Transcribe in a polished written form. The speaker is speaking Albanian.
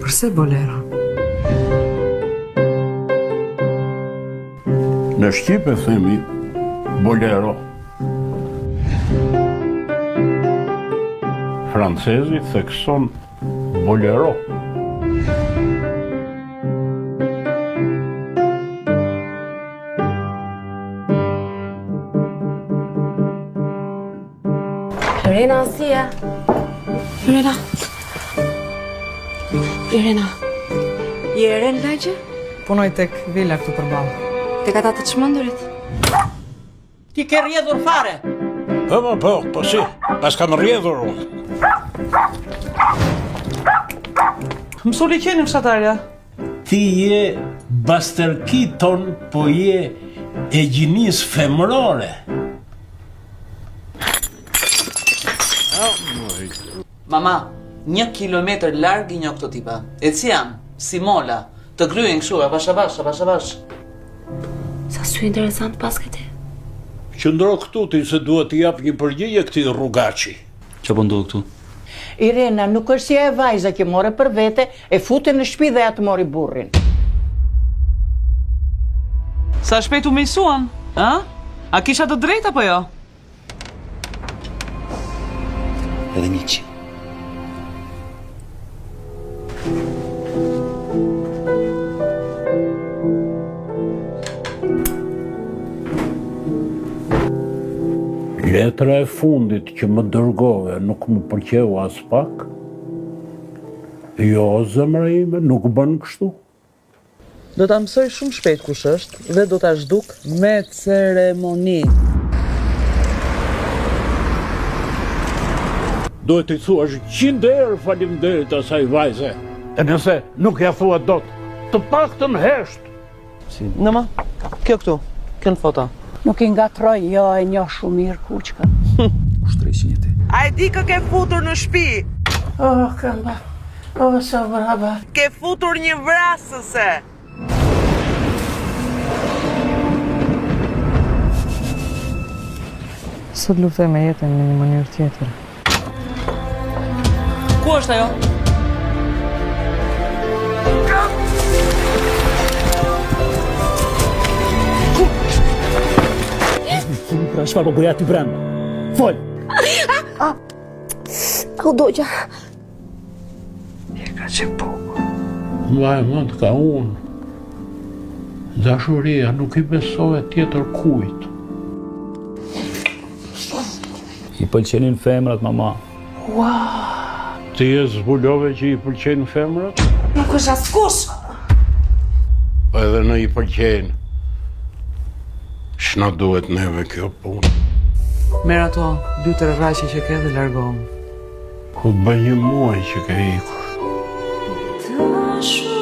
Përse bolero? Në Shqipe themi bolero. Francezi thekson bolero. Lorena, Asia. Lorena. Lorena. Je e re në lagje? Punoj tek vila këtu përballë. Tek ata të çmendurit. Ti ke rjedhur fare. Po si, pas kam rjedhur unë. Më soli qeni fshatarja. Ti je basterkiton, po je e gjinis femrore. Mama, 1 kilometër larg i një këto tipa. E si jam, si mola, të kryen kështu, avash. Sa sy interesant pas këti. Qëndro këtu ti se duhet t'i jap një përgjigje këtij rrugaçi. Çfarë po ndodh këtu? Irena, nuk është si e vajza që more për vete, e fute në shtëpi dhe ja të mori burrin. Sa shpejt u mejsuan, a? A kisha të drejtë apo jo? Edhe 100. Letra e fundit që më dërgove nuk më pëlqeu as pak. Jo, zemra ime, nuk bën kështu. Do ta mësoj shumë shpejt kush është dhe do ta zhduk me ceremoni. Duhet t'i thuash 100 herë faleminderit asaj vajze. E nëse nuk ja thua dot, të paktën hesht. Nëma, kjo këtu, kënë foto. Nuk i ngatroj, jo e njoh shumë mirë kuçka. Ushtreqin e ti. A e di kë ke futur në shtëpi? Oh, këmba. Oh, sa brava. Ke futur një vrasëse. Sot luftoj me jetën në një mënyrë tjetër. Ku është ajo? Pra çfarë po bëja ti brenda? Fol. Au doja. Vaj mund ka unë. Dashuria nuk i besohet tjetër kujt. I pëlqenin femrat, mama. Ti e zbulove që i pëlqejnë femrat? Nuk është askush. Po edhe në i pëlqejnë. Shna duhet neve kjo punë. Merr ato 2-3 rraqe që ke dhe largohem. Ku bën një muaj që ke ikur. Dashur